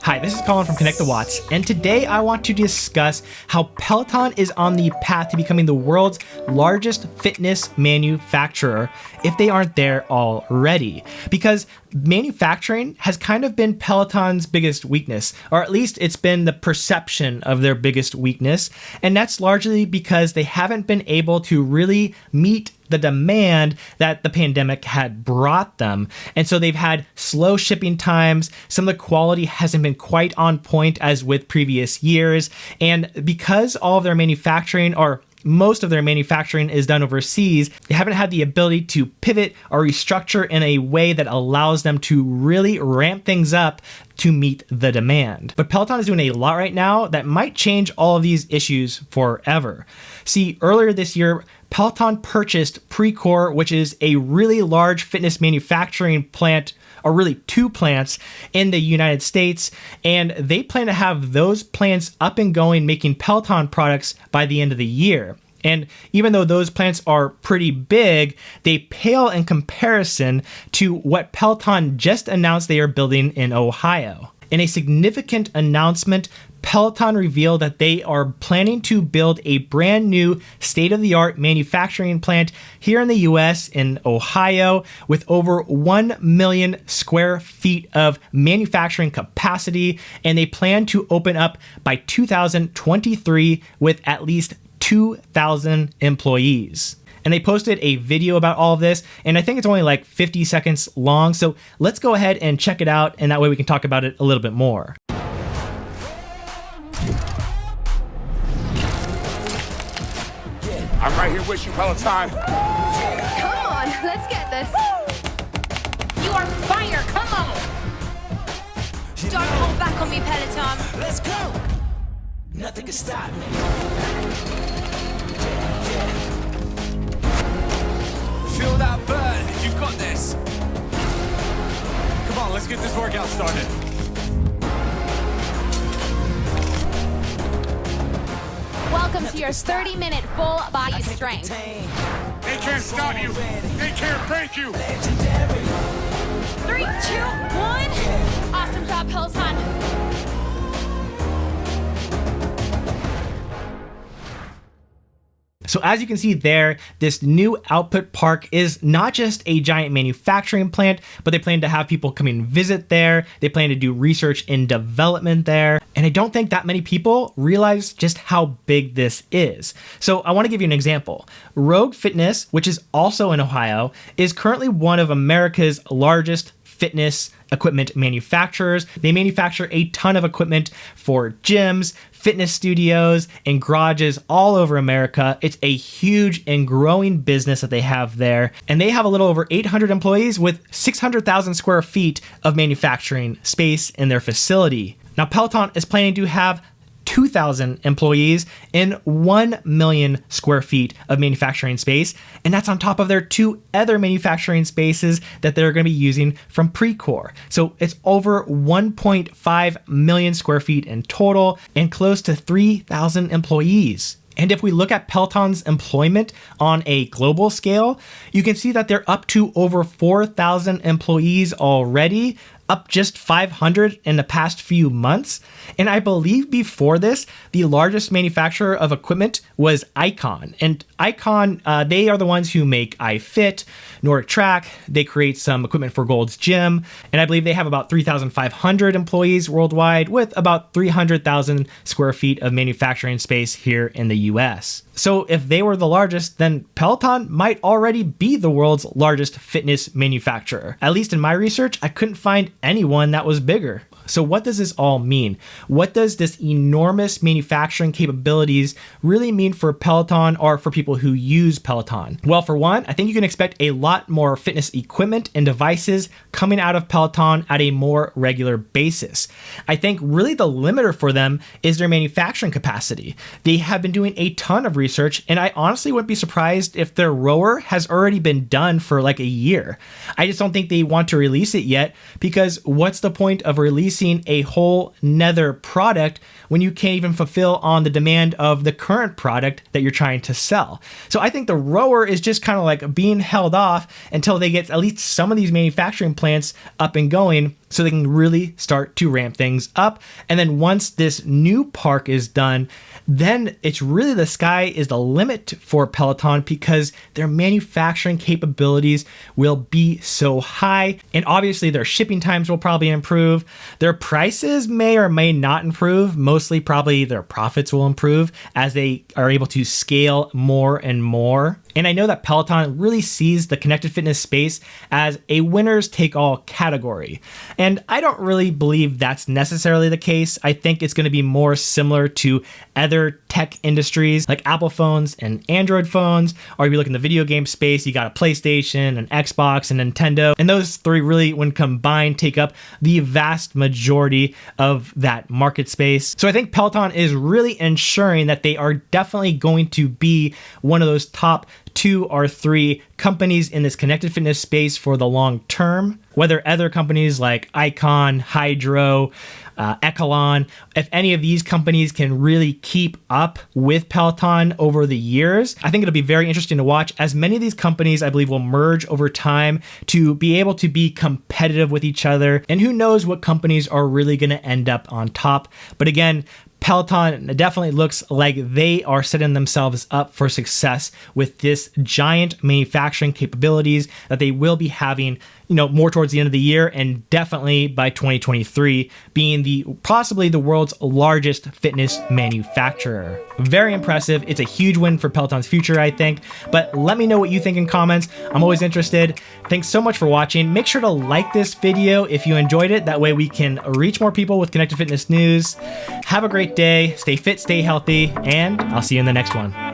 Hi, this is Colin from Connect the Watts, and today I want to discuss how Peloton is on the path to becoming the world's largest fitness manufacturer, if they aren't there already. Because manufacturing has kind of been Peloton's biggest weakness, or at least it's been the perception of their biggest weakness, and that's largely because they haven't been able to really meet the demand that the pandemic had brought them. And so they've had slow shipping times. Some of the quality hasn't been quite on point as with previous years. And because all of their manufacturing, or most of their manufacturing, is done overseas, they haven't had the ability to pivot or restructure in a way that allows them to really ramp things up to meet the demand. But Peloton is doing a lot right now that might change all of these issues forever. See, earlier this year, Peloton purchased Precor, which is a really large fitness manufacturing plant, or really two plants in the United States, and they plan to have those plants up and going making Peloton products by the end of the year. And even though those plants are pretty big, they pale in comparison to what Peloton just announced they are building in Ohio. In a significant announcement, Peloton revealed that they are planning to build a brand new state-of-the-art manufacturing plant here in the US in Ohio with over 1 million square feet of manufacturing capacity, and they plan to open up by 2023 with at least 2,000 employees. And they posted a video about all of this, and I think it's only like 50 seconds long, so let's go ahead and check it out, and that way we can talk about it a little bit more. I'm right here with you, Peloton. Come on, let's get this. You are fire, come on. Don't hold back on me, Peloton. Let's go. Nothing can stop me. Feel that burn. You got this. Come on, let's get this workout started. Welcome to your 30-minute full body strength. They can't stop you. They can't break you. 3, 2, 1. Awesome job, Peloton. So as you can see there, this new output park is not just a giant manufacturing plant, but they plan to have people come and visit there. They plan to do research and development there. And I don't think that many people realize just how big this is. So I want to give you an example. Rogue Fitness, which is also in Ohio, is currently one of America's largest fitness equipment manufacturers. They manufacture a ton of equipment for gyms, fitness studios, and garages all over America. It's a huge and growing business that they have there. And they have a little over 800 employees with 600,000 square feet of manufacturing space in their facility. Now, Peloton is planning to have 2,000 employees in 1 million square feet of manufacturing space, and that's on top of their 2 other manufacturing spaces that they're going to be using from Precor. So it's over 1.5 million square feet in total and close to 3,000 employees. And if we look at Peloton's employment on a global scale, you can see that they're up to over 4,000 employees already, up just 500 in the past few months. And I believe before this, the largest manufacturer of equipment was Icon. And Icon, they are the ones who make iFit, Nordic Track. They create some equipment for Gold's Gym. And I believe they have about 3,500 employees worldwide with about 300,000 square feet of manufacturing space here in the US. So if they were the largest, then Peloton might already be the world's largest fitness manufacturer. At least in my research, I couldn't find anyone that was bigger. So what does this all mean? What does this enormous manufacturing capabilities really mean for Peloton or for people who use Peloton? Well, for one, I think you can expect a lot more fitness equipment and devices coming out of Peloton at a more regular basis. I think really the limiter for them is their manufacturing capacity. They have been doing a ton of research, and I honestly wouldn't be surprised if their rower has already been done for like a year. I just don't think they want to release it yet, because what's the point of releasing a whole nether product when you can't even fulfill on the demand of the current product that you're trying to sell? So I think the rower is just kind of like being held off until they get at least some of these manufacturing plants up and going, so they can really start to ramp things up. And then once this new park is done, then it's really the sky is the limit for Peloton because their manufacturing capabilities will be so high. And obviously their shipping times will probably improve. Their prices may or may not improve. Mostly probably their profits will improve as they are able to scale more and more. And I know that Peloton really sees the connected fitness space as a winners take all category. And I don't really believe that's necessarily the case. I think it's going to be more similar to other tech industries like Apple phones and Android phones, or if you look in the video game space, you got a PlayStation, an Xbox, and Nintendo. And those three really, when combined, take up the vast majority of that market space. So I think Peloton is really ensuring that they are definitely going to be one of those top 2 or 3 companies in this connected fitness space for the long term. Whether other companies like Icon, Hydro, Echelon, if any of these companies can really keep up with Peloton over the years, I think it'll be very interesting to watch, as many of these companies I believe will merge over time to be able to be competitive with each other. And who knows what companies are really going to end up on top. But again, Peloton definitely looks like they are setting themselves up for success with this giant manufacturing capabilities that they will be having, more towards the end of the year, and definitely by 2023 being possibly the world's largest fitness manufacturer. Very impressive. It's a huge win for Peloton's future, I think. But let me know what you think in comments. I'm always interested. Thanks so much for watching. Make sure to like this video if you enjoyed it. That way we can reach more people with connected fitness news. Have a great day. Stay fit, stay healthy, and I'll see you in the next one.